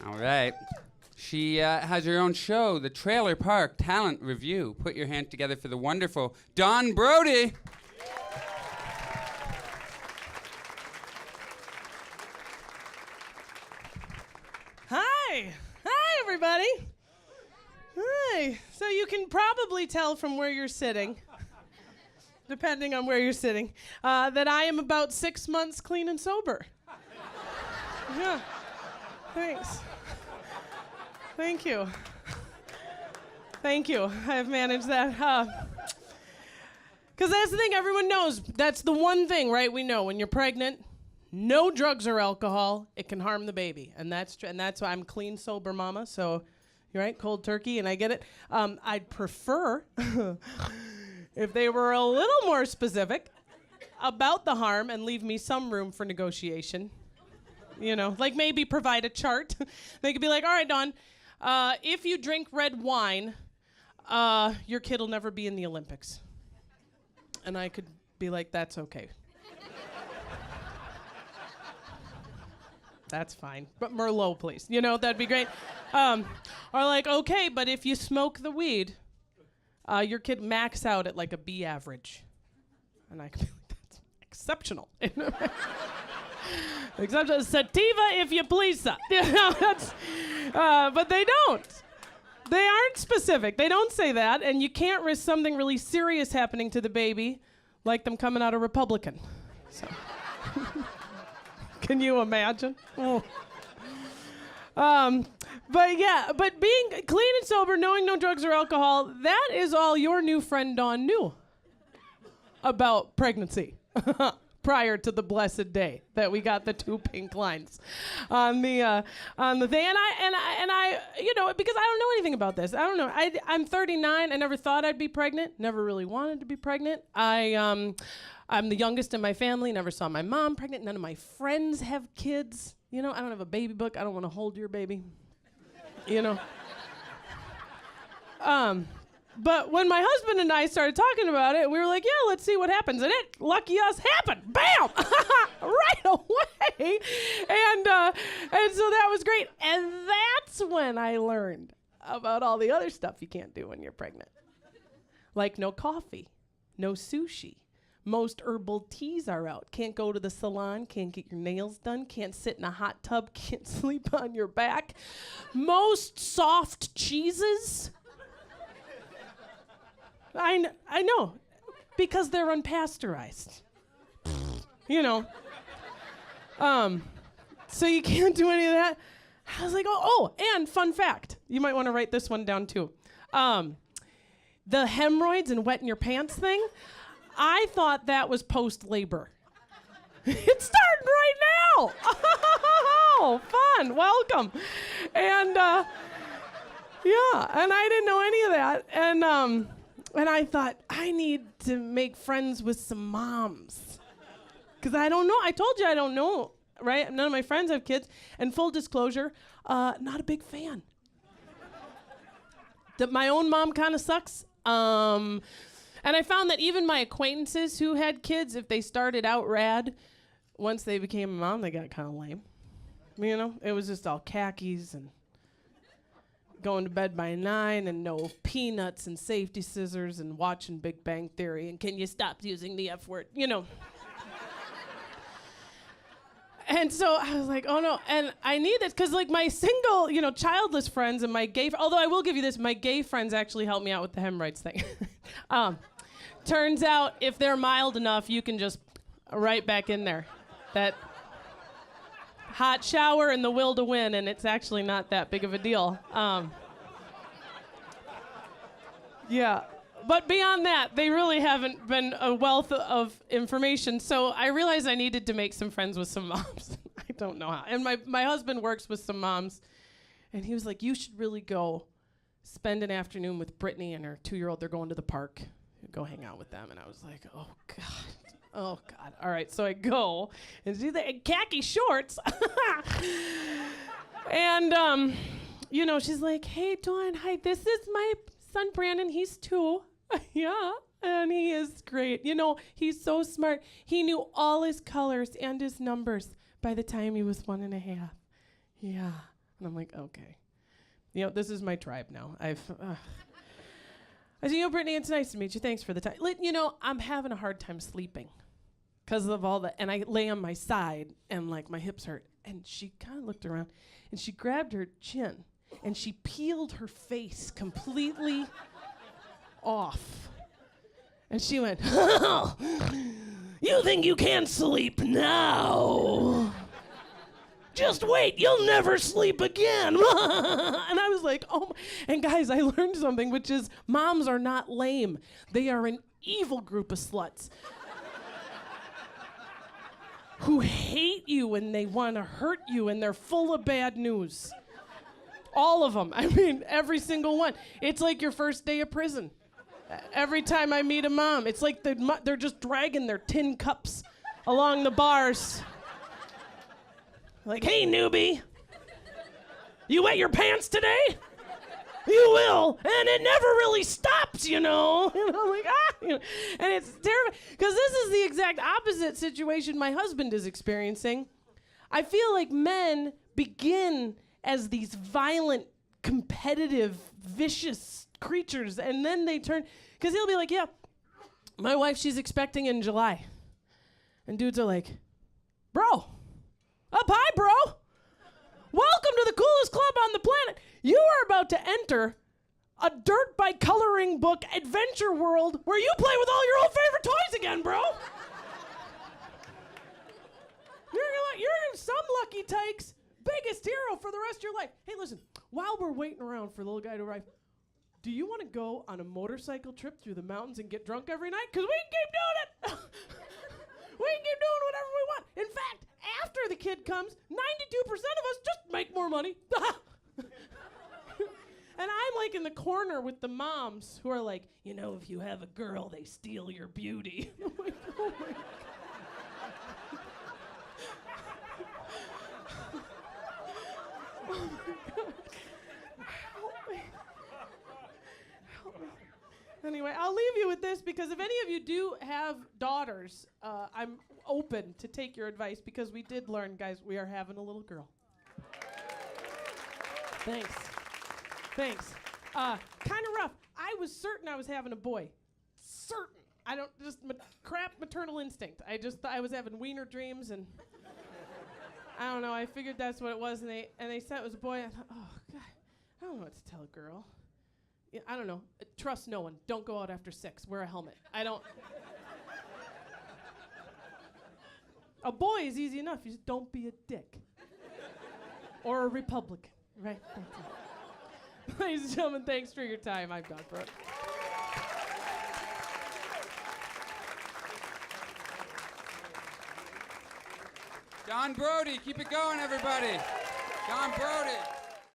All right. She has her own show, the Trailer Park Talent Review. Put your hand together for the wonderful Dawn Brodey. Hi. Hi, everybody. Hi. So you can probably tell from where you're sitting, depending on where you're sitting, that I am about 6 months clean and sober. Yeah. Thanks. Thank you. Thank you. I've managed that. Because that's the thing everyone knows. That's the one thing, right? We know when you're pregnant, no drugs or alcohol. It can harm the baby, and that's why I'm clean, sober mama. So, you're right, cold turkey, and I get it. I'd prefer if they were a little more specific about the harm and leave me some room for negotiation. You know, like maybe provide a chart. They could be like, all right, Dawn, if you drink red wine, your kid will never be in the Olympics. And I could be like, that's okay. That's fine. But Merlot, please. You know, that'd be great. Or like, okay, but if you smoke the weed, your kid max out at like a B average. And I could be like, that's exceptional. Exceptional. Sativa, if you please, sir. You know, but they don't. They aren't specific. They don't say that, and you can't risk something really serious happening to the baby, like them coming out a Republican. So. Can you imagine? Oh. But being clean and sober, knowing no drugs or alcohol, that is all your new friend Dawn knew about pregnancy prior to the blessed day that we got the 2 pink lines on the thing. And I, you know, because I don't know anything about this. I don't know. I'm 39. I never thought I'd be pregnant. Never really wanted to be pregnant. I'm the youngest in my family. Never saw my mom pregnant. None of my friends have kids. You know, I don't have a baby book. I don't want to hold your baby. You know. But when my husband and I started talking about it, we were like, yeah, let's see what happens. And it, lucky us, happened. Bam! Right away. And so that was great. And that's when I learned about all the other stuff you can't do when you're pregnant. Like no coffee, no sushi. Most herbal teas are out. Can't go to the salon, can't get your nails done, can't sit in a hot tub, can't sleep on your back. Most soft cheeses. I know, because they're unpasteurized. You know. So you can't do any of that. I was like, and fun fact. You might want to write this one down too. The hemorrhoids and wetting your pants thing, I thought that was post-labor. It's starting right now. Oh, fun. Welcome. And, and I didn't know any of that. And I thought, I need to make friends with some moms. Because I don't know. I told you I don't know, right? None of my friends have kids. And full disclosure, not a big fan. My own mom kind of sucks. And I found that even my acquaintances who had kids, if they started out rad, once they became a mom, they got kind of lame. You know, it was just all khakis and going to bed by 9 and no peanuts and safety scissors and watching Big Bang Theory and can you stop using the F word, you know. And so I was like, oh no, and I need this because like my single, you know, childless friends and my gay, although I will give you this, my gay friends actually helped me out with the hemorrhoids thing. Turns out if they're mild enough, you can just right back in there. That hot shower and the will to win, and it's actually not that big of a deal. Yeah. But beyond that, they really haven't been a wealth of information. So I realized I needed to make some friends with some moms. I don't know how. And my husband works with some moms. And he was like, you should really go spend an afternoon with Brittany and her 2-year-old. They're going to the park. Go hang out with them. And I was like, oh, God. Oh, God. All right. So I go and see the khaki shorts. And, you know, she's like, hey, Dawn, hi, this is my son, Brandon. He's 2. Yeah, and he is great. You know, he's so smart. He knew all his colors and his numbers by the time he was 1.5. Yeah. And I'm like, okay. You know, this is my tribe now. I said, you know, Brittany, it's nice to meet you. Thanks for the time. You know, I'm having a hard time sleeping because of all that. And I lay on my side and like my hips hurt. And she kind of looked around and she grabbed her chin and she peeled her face completely off. And she went, you think you can sleep now? Just wait, you'll never sleep again. And I was like, oh, and guys, I learned something, which is moms are not lame. They are an evil group of sluts who hate you and they want to hurt you and they're full of bad news. All of them. I mean, every single one. It's like your first day of prison. Every time I meet a mom, it's like they're just dragging their tin cups along the bars. Like, hey, newbie, you wet your pants today? You will, and it never really stops, you know. And I'm like, you know, and it's terrible because this is the exact opposite situation my husband is experiencing. I feel like men begin as these violent, competitive, vicious creatures, and then they turn, because he'll be like, yeah, my wife, she's expecting in July. And dudes are like, bro, up high, bro. Welcome to the coolest club on the planet. You are about to enter a dirt by coloring book adventure world where you play with all your old favorite toys again, bro. You're some lucky tyke's biggest hero for the rest of your life. Hey, listen, while we're waiting around for the little guy to arrive, do you want to go on a motorcycle trip through the mountains and get drunk every night? Because we can keep doing it. We can keep doing whatever we want. In fact, after the kid comes, 92% of us just make more money. And I'm like in the corner with the moms who are like, you know, if you have a girl, they steal your beauty. I'm like, oh my God. Oh my God. Help me. Help me. Anyway, I'll leave you with this because if any of you do have daughters, I'm open to take your advice because we did learn, guys, we are having a little girl. Thanks. Kind of rough. I was certain I was having a boy. Certain. I don't, just crap maternal instinct. I just thought I was having wiener dreams and I don't know. I figured that's what it was and they said it was a boy. I thought, oh, God, I don't know what to tell a girl. Yeah, I don't know. Trust no one. Don't go out after 6. Wear a helmet. A boy is easy enough. You just don't be a dick. Or a Republican, right? Ladies and gentlemen, thanks for your time. I'm Don Brooke. Don Brodey, keep it going, everybody. Don Brodey.